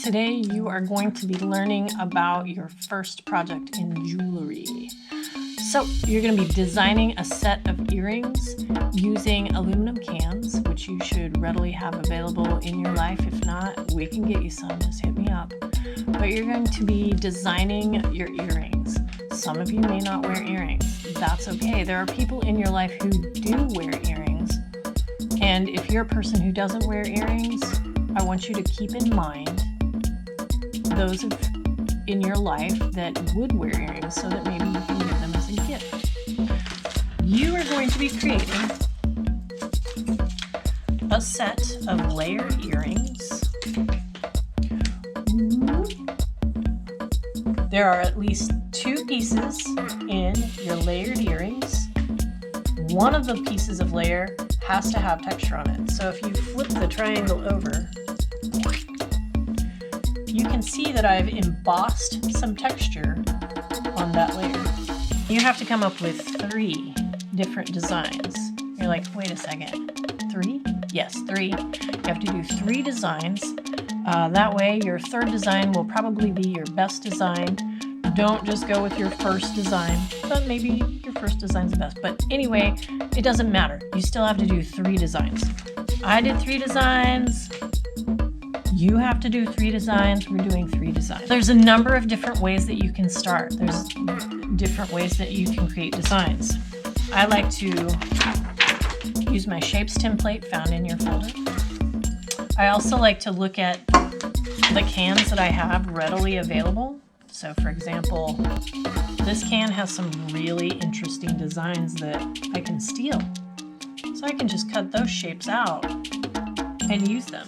Today you are going to be learning about your first project in jewelry. So you're going to be designing a set of earrings using aluminum cans, which you should readily have available in your life. If not, we can get you some, just hit me up. But you're going to be designing your earrings. Some of you may not wear earrings. That's okay. There are people in your life who do wear earrings. And if you're a person who doesn't wear earrings, I want you to keep in mind those in your life that would wear earrings so that maybe you can give them as a gift. You are going to be creating a set of layered earrings. There are at least 2 pieces in your layered earrings. One of the pieces of layer has to have texture on it. So if you flip the triangle over, you can see that I've embossed some texture on that layer. You have to come up with 3 different designs. You're like, wait a second, 3? Yes, 3. You have to do 3 designs. That way your third design will probably be your best design. Don't just go with your first design, but maybe your first design's the best. But anyway, it doesn't matter. You still have to do 3 designs. I did 3 designs. You have to do 3 designs. We're doing 3 designs. There's a number of different ways that you can start. There's different ways that you can create designs. I like to use my shapes template found in your folder. I also like to look at the cans that I have readily available. So for example, this can has some really interesting designs that I can steal. So I can just cut those shapes out and use them.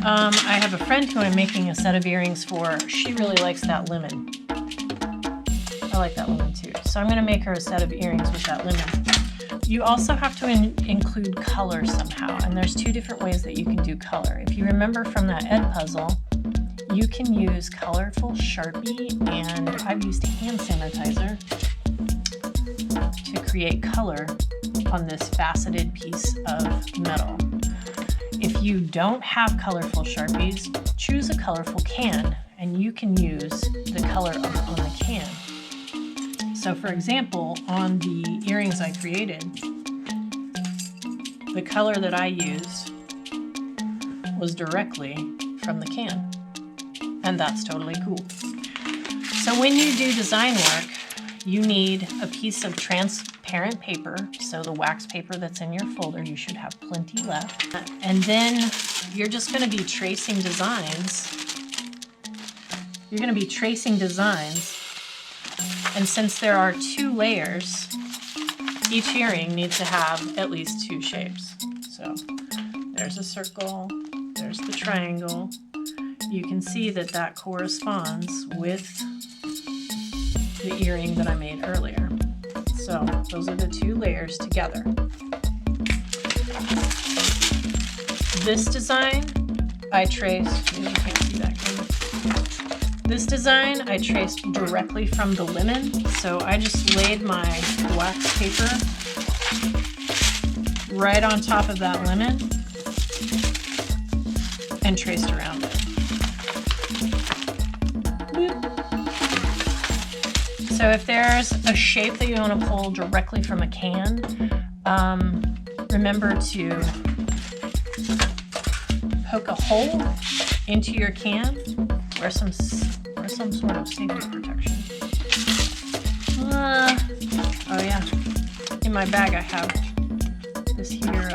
I have a friend who I'm making a set of earrings for. She really likes that lemon. I like that lemon too. So I'm going to make her a set of earrings with that lemon. You also have to include color somehow, and there's 2 different ways that you can do color. If you remember from that Edpuzzle, you can use colorful Sharpie, and I've used hand sanitizer to create color on this faceted piece of metal. If you don't have colorful Sharpies, choose a colorful can, and you can use the color on the can. So for example, on the earrings I created, the color that I used was directly from the can. And that's totally cool. So when you do design work, you need a piece of transparent paper. So the wax paper that's in your folder, you should have plenty left. And then you're just going to be tracing designs. You're going to be tracing designs. And since there are 2 layers, each earring needs to have at least 2 shapes. So there's a circle, there's the triangle. You can see that that corresponds with the earring that I made earlier. So those are the 2 layers together. This design I traced, you can't see that good. This design I traced directly from the lemon. So I just laid my wax paper right on top of that lemon and traced around it. So if there's a shape that you want to pull directly from a can, remember to poke a hole into your can, wear some sort of safety protection. Oh yeah, in my bag I have this here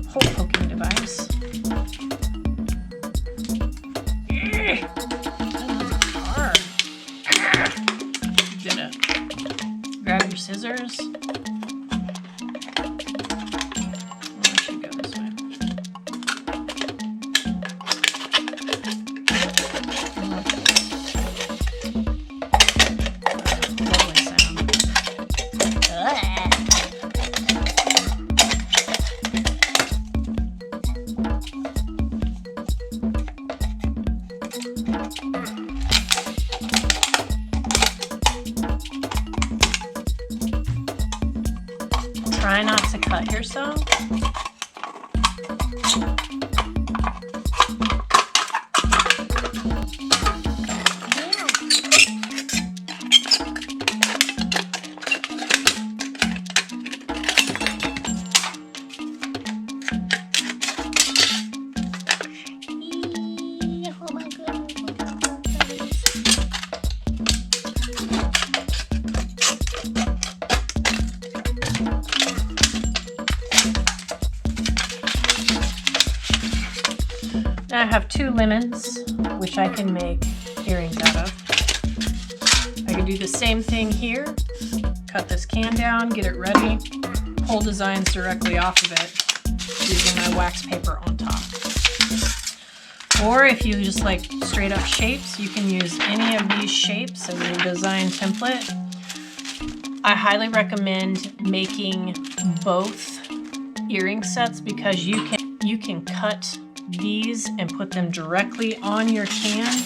hole poking device. Grab your scissors. I should go this way. Lovely sound. Try not to cut yourself. I have 2 lemons, which I can make earrings out of. I can do the same thing here. Cut this can down, get it ready, pull designs directly off of it using my wax paper on top. Or if you just like straight up shapes, you can use any of these shapes as your design template. I highly recommend making both earring sets because you can cut these and put them directly on your can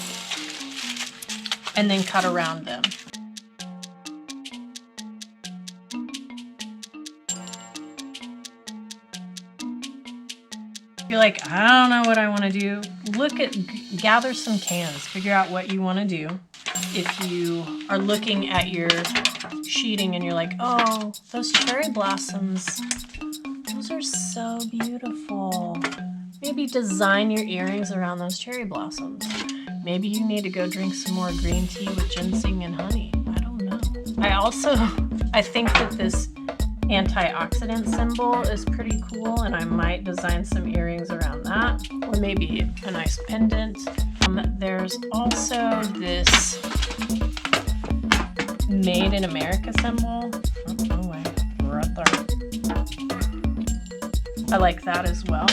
and then cut around them. You're like, I don't know what I want to do. Gather some cans, figure out what you want to do. If you are looking at your sheeting and you're like, oh, those cherry blossoms, those are so beautiful. Maybe design your earrings around those cherry blossoms. Maybe you need to go drink some more green tea with ginseng and honey. I don't know. I think that this antioxidant symbol is pretty cool, and I might design some earrings around that, or maybe a nice pendant. There's also this Made in America symbol. Oh wait, right there. I like that as well.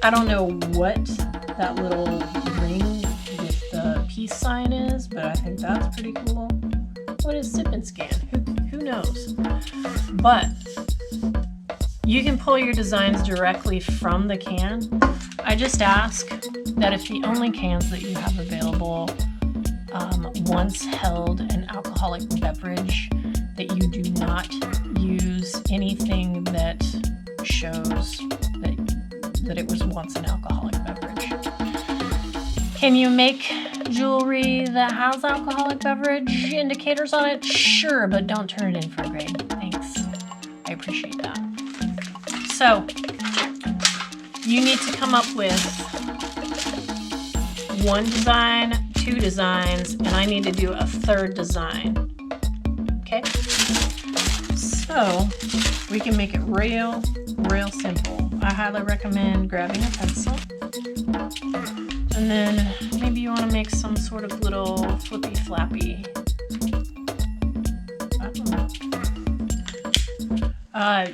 I don't know what that little ring with the peace sign is, but I think that's pretty cool. What is Sip and Scan? Who knows? But you can pull your designs directly from the can. I just ask that if the only cans that you have available once held an alcoholic beverage, that you do not use anything that shows that it was once an alcoholic beverage. Can you make jewelry that has alcoholic beverage indicators on it? Sure, but don't turn it in for a grade. Thanks. I appreciate that. So, you need to come up with 1 design, 2 designs, and I need to do a 3rd design. Okay? So, we can make it real simple. I highly recommend grabbing a pencil. And then maybe you want to make some sort of little flippy flappy. I don't know.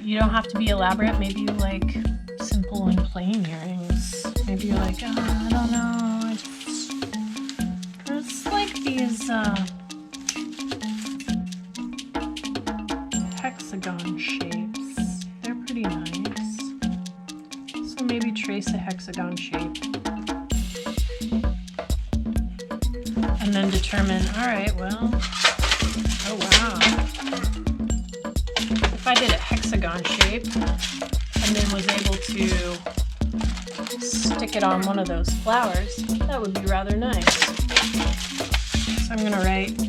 You don't have to be elaborate. Maybe you like simple and plain earrings. Maybe you're like, I don't know. I just like these hexagon shapes. They're pretty nice. So maybe trace a hexagon shape. And then determine, all right, well, oh wow. If I did a hexagon shape and then was able to stick it on one of those flowers, that would be rather nice. So I'm gonna write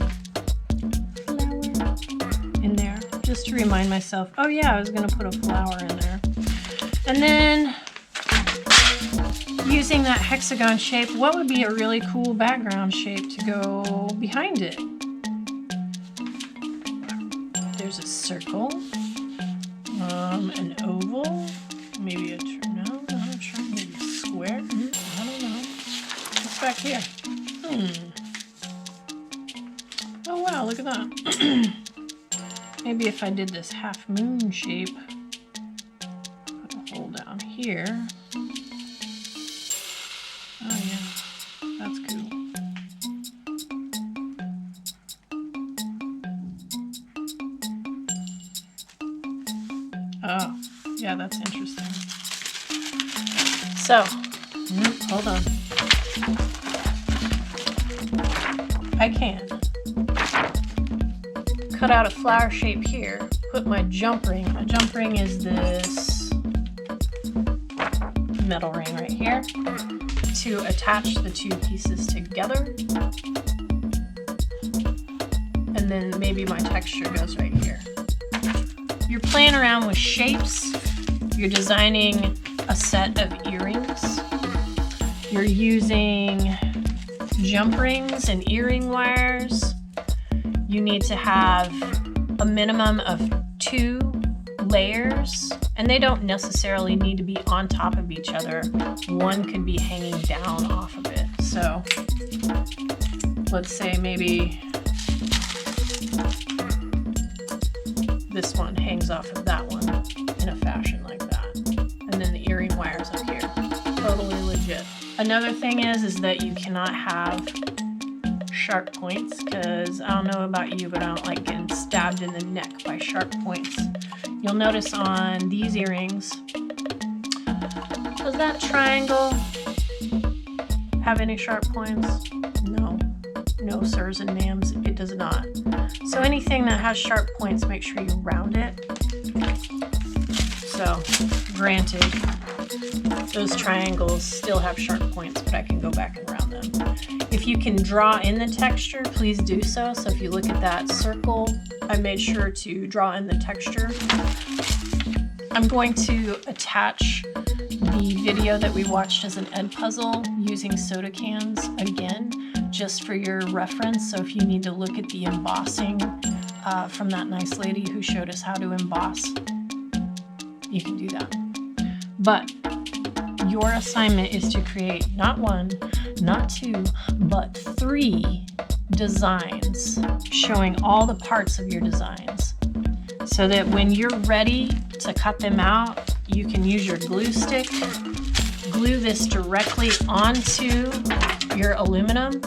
flower in there just to remind myself, oh yeah, I was gonna put a flower in there. And then using that hexagon shape, what would be a really cool background shape to go behind it? There's a circle, an oval, maybe a no, I'm not sure, maybe a square. I don't know. What's back here? Oh wow, look at that. Maybe if I did this half moon shape, put a hole down here. Oh yeah, that's cool. Oh, yeah, that's interesting. So, hold on. I can cut out a flower shape here, put my jump ring. My jump ring is this metal ring right here, to attach the 2 pieces together. And then maybe my texture goes right here. You're playing around with shapes. You're designing a set of earrings. You're using jump rings and earring wires. You need to have a minimum of 2 layers And they don't necessarily need to be on top of each other. One could be hanging down off of it. So let's say maybe this one hangs off of that one in a fashion like that. And then the earring wire's up here. Totally legit. Another thing is that you cannot have sharp points, because I don't know about you, but I don't like getting stabbed in the neck by sharp points. You'll notice on these earrings, does that triangle have any sharp points? No. No, sirs and ma'ams, it does not. So anything that has sharp points, make sure you round it. So, granted, those triangles still have sharp points, but I can go back and round them. If you can draw in the texture, please do so. So if you look at that circle, I made sure to draw in the texture. I'm going to attach the video that we watched as an Edpuzzle using soda cans again, just for your reference. So if you need to look at the embossing from that nice lady who showed us how to emboss, you can do that. But your assignment is to create not one, not two, but 3 designs showing all the parts of your designs, so that when you're ready to cut them out, you can use your glue stick, glue this directly onto your aluminum,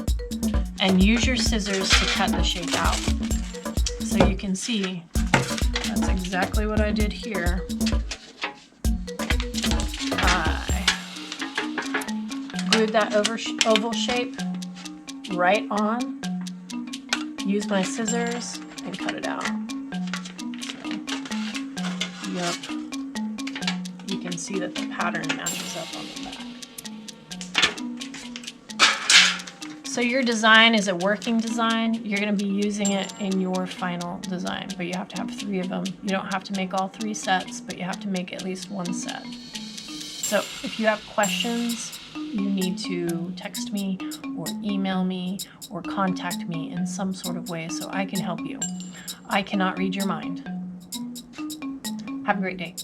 and use your scissors to cut the shape out. So you can see that's exactly what I did here. Glued that oval shape right on, use my scissors, and cut it out. So, yep. You can see that the pattern matches up on the back. So your design is a working design. You're going to be using it in your final design, but you have to have 3 of them. You don't have to make all 3 sets, but you have to make at least 1 set. So if you have questions, you need to text me or email me or contact me in some sort of way so I can help you. I cannot read your mind. Have a great day.